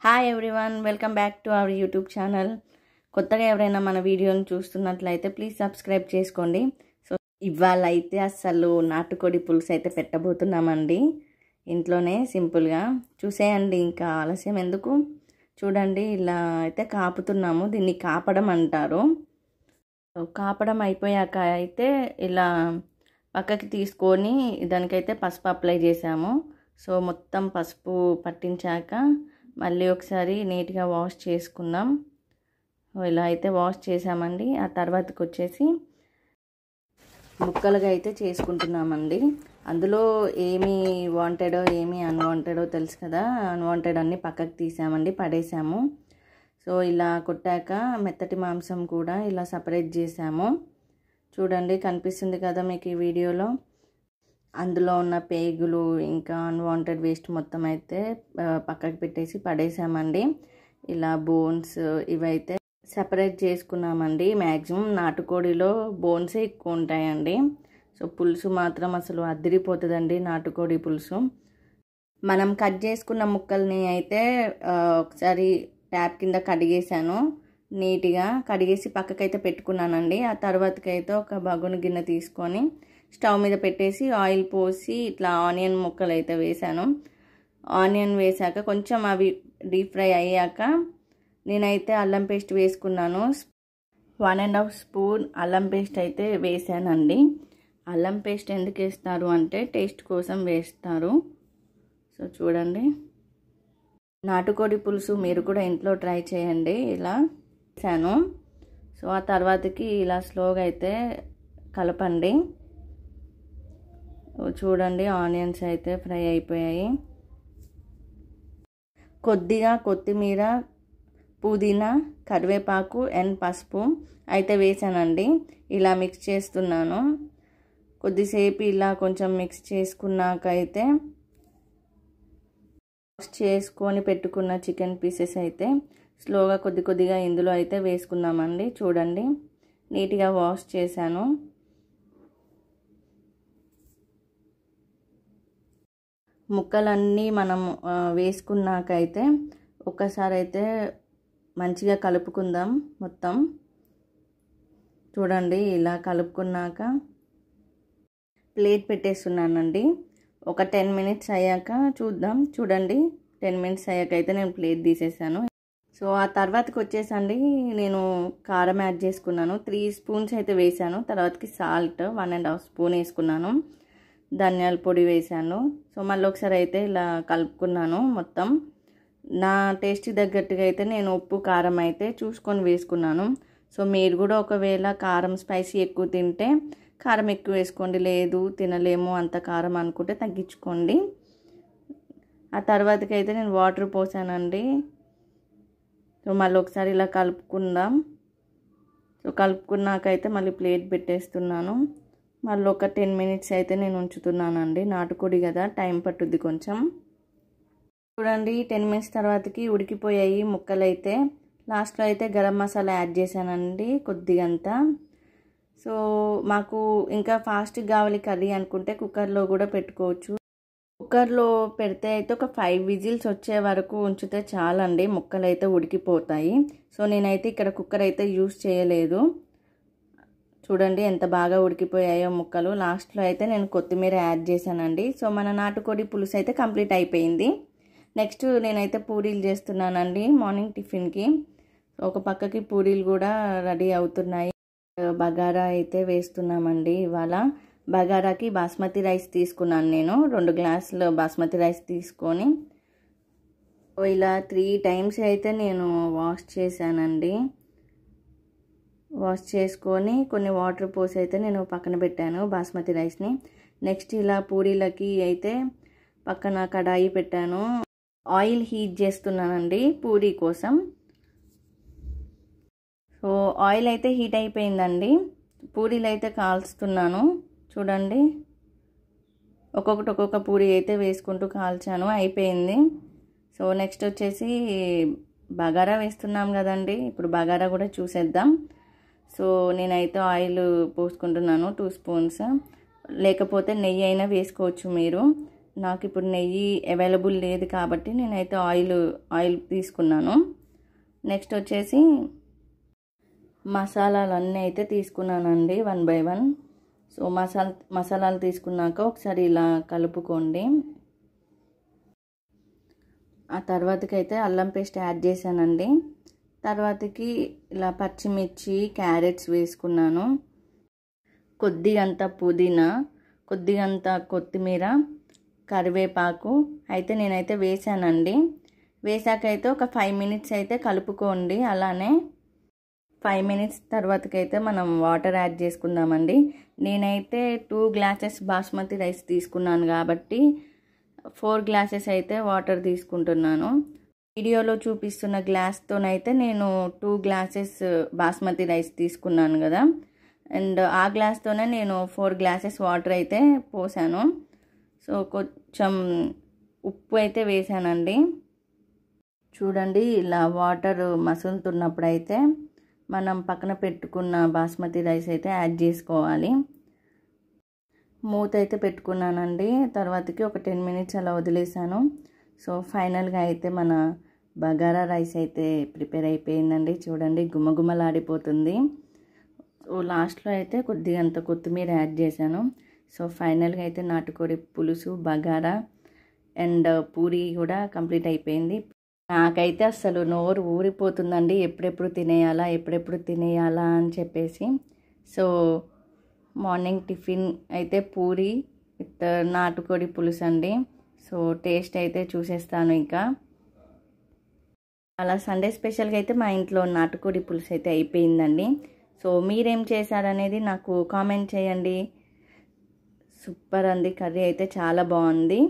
Hi everyone, welcome back to our YouTube channel. కొత్తగా ఎవరైనా మన వీడియోని చూస్తున్నట్లయితే ప్లీజ్ సబ్స్క్రైబ్ చేసుకోండి. సో ఇవాళ అయితే అసలు నాటుకోడి పులుసు అయితే పెట్టబోతున్నామండి ఇంట్లోనే సింపుల్గా. చూసేయండి, ఇంకా ఆలస్యం ఎందుకు. చూడండి, ఇలా అయితే కాపుతున్నాము. దీన్ని కాపడం అంటారు. కాపడం అయిపోయాక అయితే ఇలా పక్కకి తీసుకొని దానికైతే పసుపు అప్లై చేసాము. సో మొత్తం పసుపు పట్టించాక మళ్ళీ ఒకసారి నీట్గా వాష్ చేసుకుందాం. ఇలా అయితే వాష్ చేసామండి. ఆ తర్వాతకి వచ్చేసి ముక్కలుగా అయితే చేసుకుంటున్నామండి. అందులో ఏమి వాంటెడో ఏమి అన్వాంటెడో తెలుసు కదా. అన్వాంటెడ్ అన్నీ పక్కకు తీసామండి, పడేసాము. సో ఇలా కొట్టాక మెత్తటి మాంసం కూడా ఇలా సపరేట్ చేసాము. చూడండి, కనిపిస్తుంది కదా మీకు ఈ వీడియోలో. అందులో ఉన్న పేగులు ఇంకా అన్వాంటెడ్ వేస్ట్ మొత్తం అయితే పక్కకు పెట్టేసి పడేసామండి. ఇలా బోన్స్ ఇవైతే సపరేట్ చేసుకున్నామండి. మ్యాక్సిమం నాటుకోడిలో బోన్సే ఎక్కువ ఉంటాయండి. సో పులుసు మాత్రం అసలు అదిరిపోతుందండి నాటుకోడి పులుసు. మనం కట్ చేసుకున్న ముక్కల్ని అయితే ఒకసారి ట్యాప్ కింద కడిగేసాను. నీట్గా కడిగేసి పక్కకైతే పెట్టుకున్నానండి. ఆ తర్వాతకైతే ఒక బగును గిన్నె తీసుకొని స్టవ్ మీద పెట్టేసి ఆయిల్ పోసి ఇట్లా ఆనియన్ ముక్కలు అయితే వేసాను. ఆనియన్ వేసాక కొంచెం అవి డీప్ ఫ్రై అయ్యాక నేనైతే అల్లం పేస్ట్ వేసుకున్నాను. 1.5 స్పూన్ అల్లం పేస్ట్ అయితే వేసానండి. అల్లం పేస్ట్ ఎందుకు వేస్తారు అంటే టేస్ట్ కోసం వేస్తారు. సో చూడండి, నాటుకోడి పులుసు మీరు కూడా ఇంట్లో ట్రై చేయండి. ఇలా వేసాను. సో ఆ తర్వాతకి ఇలా స్లోగా అయితే కలపండి. చూడండి, ఆనియన్స్ అయితే ఫ్రై అయిపోయాయి. కొద్దిగా కొత్తిమీర, పుదీనా, కరివేపాకు అండ్ పసుపు అయితే వేసానండి. ఇలా మిక్స్ చేస్తున్నాను. కొద్దిసేపు ఇలా కొంచెం మిక్స్ చేసుకున్నాక అయితే వాష్ చేసుకొని పెట్టుకున్న చికెన్ పీసెస్ అయితే స్లోగా కొద్దిగా ఇందులో అయితే వేసుకుందామండి. చూడండి, నీట్గా వాష్ చేశాను. ముక్కలన్నీ మనం వేసుకున్నాకైతే ఒక్కసారి అయితే మంచిగా కలుపుకుందాం మొత్తం. చూడండి, ఇలా కలుపుకున్నాక ప్లేట్ పెట్టేస్తున్నానండి. ఒక 10 మినిట్స్ అయ్యాక చూద్దాం. చూడండి, 10 మినిట్స్ అయ్యాక అయితే నేను ప్లేట్ తీసేసాను. సో ఆ తర్వాతకి వచ్చేసండి నేను కారం యాడ్ చేసుకున్నాను. 3 స్పూన్స్ అయితే వేసాను. తర్వాతకి సాల్ట్ 1.5 స్పూన్ వేసుకున్నాను. ధనియాల పొడి వేసాను. సో మళ్ళీ ఒకసారి అయితే ఇలా కలుపుకున్నాను మొత్తం. నా టేస్ట్ తగ్గట్టుగా అయితే నేను ఉప్పు కారం అయితే చూసుకొని వేసుకున్నాను. సో మీరు కూడా ఒకవేళ కారం స్పైసీ ఎక్కువ తింటే కారం ఎక్కువ వేసుకోండి, లేదు తినలేము అంత కారం అనుకుంటే తగ్గించుకోండి. ఆ తర్వాతకి అయితే నేను వాటర్ పోసానండి. సో మళ్ళీ ఒకసారి ఇలా కలుపుకుందాం. సో కలుపుకున్నాకైతే మళ్ళీ ప్లేట్ పెట్టేస్తున్నాను. మళ్ళీ ఒక 10 మినిట్స్ అయితే నేను ఉంచుతున్నానండి. నాటుకోడి కదా, టైం పట్టుద్ది కొంచెం. చూడండి, 10 మినిట్స్ తర్వాతకి ఉడికిపోయాయి ముక్కలు అయితే. లాస్ట్లో అయితే గరం మసాలా యాడ్ చేశానండి కొద్దిగంతా. సో మాకు ఇంకా ఫాస్ట్గా కావాలి కర్రీ అనుకుంటే కుక్కర్లో కూడా పెట్టుకోవచ్చు. కుక్కర్లో పెడితే అయితే ఒక 5 విజిల్స్ వచ్చే వరకు ఉంచితే చాలండి, ముక్కలు అయితే ఉడికిపోతాయి. సో నేనైతే ఇక్కడ కుక్కర్ అయితే యూస్ చేయలేదు. చూడండి ఎంత బాగా ఉడికిపోయాయో ముక్కలు. లాస్ట్లో అయితే నేను కొత్తిమీర యాడ్ చేశానండి. సో మన నాటుకోడి పులుసు అయితే కంప్లీట్ అయిపోయింది. నెక్స్ట్ నేనైతే పూరీలు చేస్తున్నానండి మార్నింగ్ టిఫిన్కి. ఒక పక్కకి పూరీలు కూడా రెడీ అవుతున్నాయి. బగారా అయితే వేస్తున్నామండి. ఇవాళ బగారాకి బాస్మతి రైస్ తీసుకున్నాను నేను. 2 గ్లాసులు బాస్మతి రైస్ తీసుకొని ఇలా 3 టైమ్స్ అయితే నేను వాష్ చేశానండి. వాష్ చేసుకొని కొన్ని వాటర్ పోసి అయితే నేను పక్కన పెట్టాను బాస్మతి రైస్ని. నెక్స్ట్ ఇలా పూరీలకి అయితే పక్కన కడాయి పెట్టాను. ఆయిల్ హీట్ చేస్తున్నానండి పూరీ కోసం. సో ఆయిల్ అయితే హీట్ అయిపోయిందండి. పూరీలు అయితే కాల్చుతున్నాను. చూడండి, ఒక్కొక్క పూరీ అయితే వేసుకుంటూ కాల్చాను. అయిపోయింది. సో నెక్స్ట్ వచ్చేసి బగారా వేస్తున్నాం కదండి. ఇప్పుడు బగారా కూడా చూసేద్దాం. సో నేనైతే ఆయిల్ పోసుకుంటున్నాను 2 స్పూన్స్. లేకపోతే నెయ్యి అయినా వేసుకోవచ్చు మీరు. నాకు ఇప్పుడు నెయ్యి అవైలబుల్ లేదు కాబట్టి నేనైతే ఆయిల్ తీసుకున్నాను. నెక్స్ట్ వచ్చేసి మసాలాలన్నీ అయితే తీసుకున్నానండి 1 by 1. సో మసాలాలు తీసుకున్నాక ఒకసారి ఇలా కలుపుకోండి. ఆ తర్వాతకి అయితే అల్లం పేస్ట్ యాడ్ చేశానండి. తర్వాతకి ఇలా పచ్చిమిర్చి, క్యారెట్స్ వేసుకున్నాను. కొద్దిగంత పుదీనా, కొద్దిగంత కొత్తిమీర, కరివేపాకు అయితే నేనైతే వేసానండి. వేసాకైతే ఒక 5 minutes అయితే కలుపుకోండి. అలానే 5 minutes తర్వాతకైతే మనం వాటర్ యాడ్ చేసుకుందామండి. నేనైతే 2 glasses బాస్మతి రైస్ తీసుకున్నాను కాబట్టి 4 glasses అయితే వాటర్ తీసుకుంటున్నాను. వీడియోలో చూపిస్తున్న గ్లాస్తోనైతే నేను 2 glasses బాస్మతి రైస్ తీసుకున్నాను కదా, అండ్ ఆ గ్లాస్తోనే నేను 4 glasses వాటర్ అయితే పోసాను. సో కొంచెం ఉప్పు అయితే వేసానండి. చూడండి, ఇలా వాటర్ మసులుతున్నప్పుడు అయితే మనం పక్కన పెట్టుకున్న బాస్మతి రైస్ అయితే యాడ్ చేసుకోవాలి. మూత అయితే పెట్టుకున్నానండి. తర్వాతకి ఒక 10 minutes అలా వదిలేసాను. సో ఫైనల్గా అయితే మన బగారా రైస్ అయితే ప్రిపేర్ అయిపోయిందండి. చూడండి, గుమగుమలాడిపోతుంది. సో లాస్ట్లో అయితే కొద్దిగంత కొత్తిమీర యాడ్ చేశాను. సో ఫైనల్గా అయితే నాటుకోడి పులుసు, బగారా అండ్ పూరి కూడా కంప్లీట్ అయిపోయింది. నాకైతే అసలు నోరు ఊరిపోతుందండి, ఎప్పుడెప్పుడు తినేయాలా అని చెప్పేసి. సో మార్నింగ్ టిఫిన్ అయితే పూరి విత్ నాటుకోడి పులుసు అండి. సో టేస్ట్ అయితే చూసేస్తాను. ఇంకా అలా సండే స్పెషల్గా అయితే మా ఇంట్లో నాటుకోడి పులుసు అయితే అయిపోయిందండి. సో మీరేం చేశారనేది నాకు కామెంట్ చేయండి. సూపర్ అండి, కర్రీ అయితే చాలా బాగుంది.